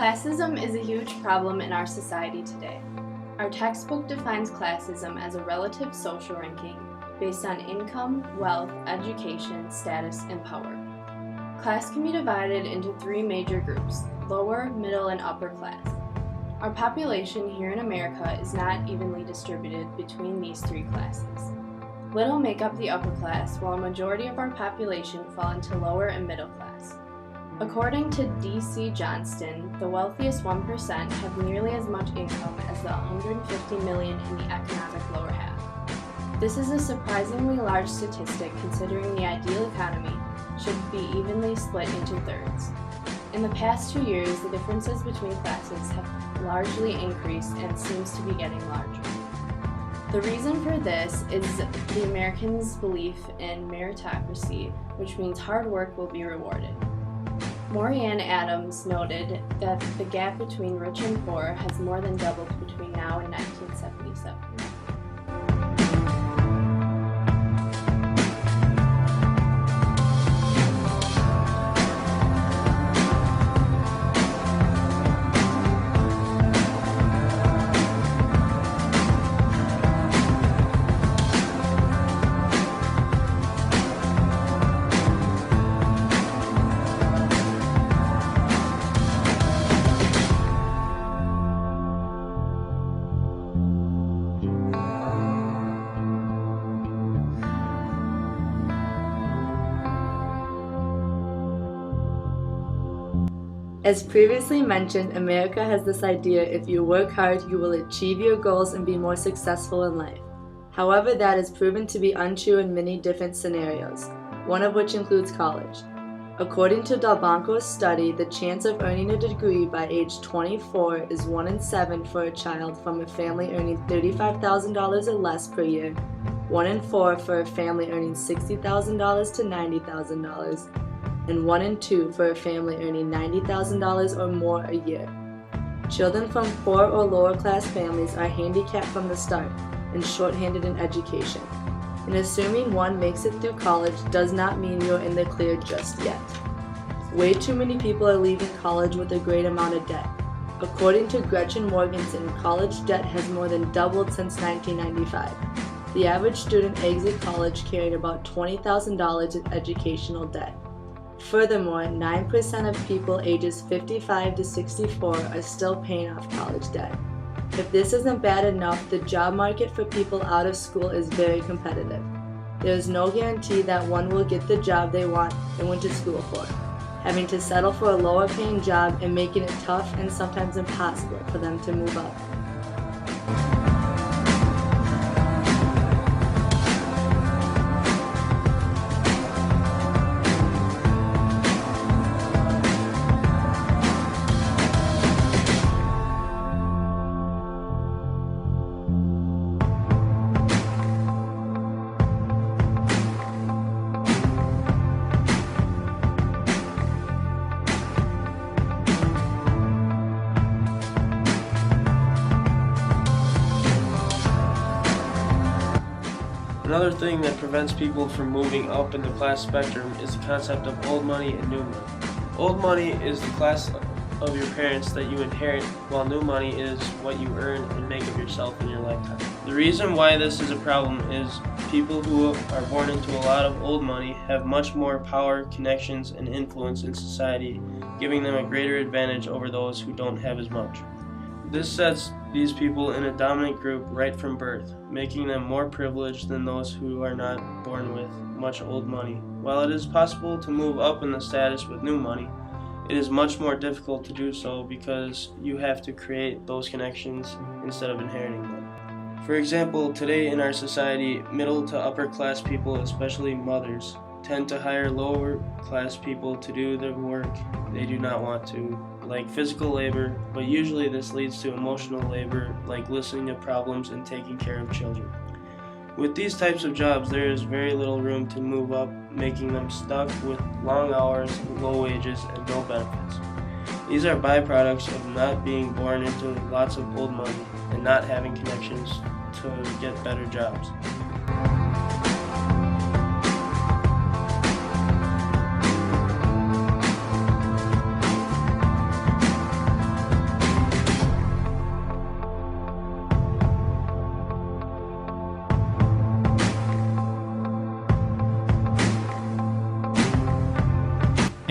Classism is a huge problem in our society today. Our textbook defines classism as a relative social ranking based on income, wealth, education, status, and power. Class can be divided into three major groups: lower, middle, and upper class. Our population here in America is not evenly distributed between these three classes. Little make up the upper class, while a majority of our population fall into lower and middle class. According to D.C. Johnston, the wealthiest 1% have nearly as much income as the 150 million in the economic lower half. This is a surprisingly large statistic considering the ideal economy should be evenly split into thirds. In the past 2 years, the differences between classes have largely increased and seems to be getting larger. The reason for this is the Americans' belief in meritocracy, which means hard work will be rewarded. Maurianne Adams noted that the gap between rich and poor has more than doubled between now and 1977. As previously mentioned, America has this idea: if you work hard, you will achieve your goals and be more successful in life. However, that is proven to be untrue in many different scenarios, one of which includes college. According to Dalbanco's study, the chance of earning a degree by age 24 is 1 in 7 for a child from a family earning $35,000 or less per year, 1 in 4 for a family earning $60,000 to $90,000, and 1 in 2 for a family earning $90,000 or more a year. Children from poor or lower class families are handicapped from the start and shorthanded in education. And assuming one makes it through college does not mean you're in the clear just yet. Way too many people are leaving college with a great amount of debt. According to Gretchen Morganson, college debt has more than doubled since 1995. The average student exits college carrying about $20,000 in educational debt. Furthermore, 9% of people ages 55 to 64 are still paying off college debt. If this isn't bad enough, the job market for people out of school is very competitive. There is no guarantee that one will get the job they want and went to school for, having to settle for a lower paying job and making it tough and sometimes impossible for them to move up. Another thing that prevents people from moving up in the class spectrum is the concept of old money and new money. Old money is the class of your parents that you inherit, while new money is what you earn and make of yourself in your lifetime. The reason why this is a problem is people who are born into a lot of old money have much more power, connections, and influence in society, giving them a greater advantage over those who don't have as much. This sets these people in a dominant group right from birth, making them more privileged than those who are not born with much old money. While it is possible to move up in the status with new money, it is much more difficult to do so because you have to create those connections instead of inheriting them. For example, today in our society, middle to upper class people, especially mothers, tend to hire lower class people to do the work they do not want to, like physical labor, but usually this leads to emotional labor, like listening to problems and taking care of children. With these types of jobs, there is very little room to move up, making them stuck with long hours, low wages, and no benefits. These are byproducts of not being born into lots of old money and not having connections to get better jobs.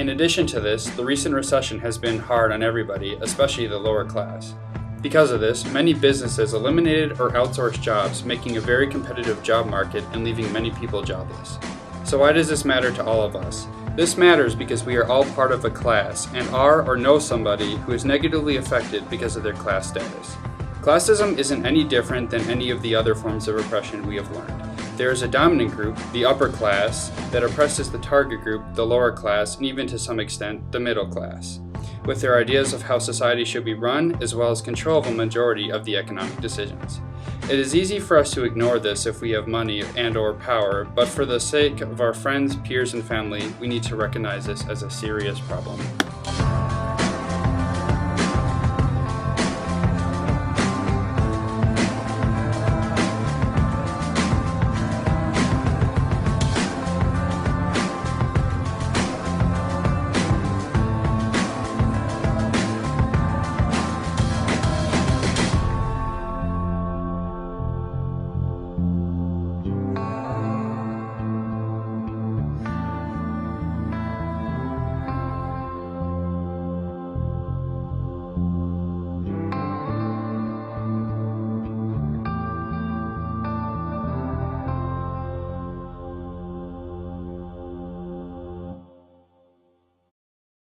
In addition to this, the recent recession has been hard on everybody, especially the lower class. Because of this, many businesses eliminated or outsourced jobs, making a very competitive job market and leaving many people jobless. So why does this matter to all of us? This matters because we are all part of a class and are or know somebody who is negatively affected because of their class status. Classism isn't any different than any of the other forms of oppression we have learned. There is a dominant group, the upper class, that oppresses the target group, the lower class, and even to some extent, the middle class, with their ideas of how society should be run, as well as control of a majority of the economic decisions. It is easy for us to ignore this if we have money and/or power, but for the sake of our friends, peers, and family, we need to recognize this as a serious problem.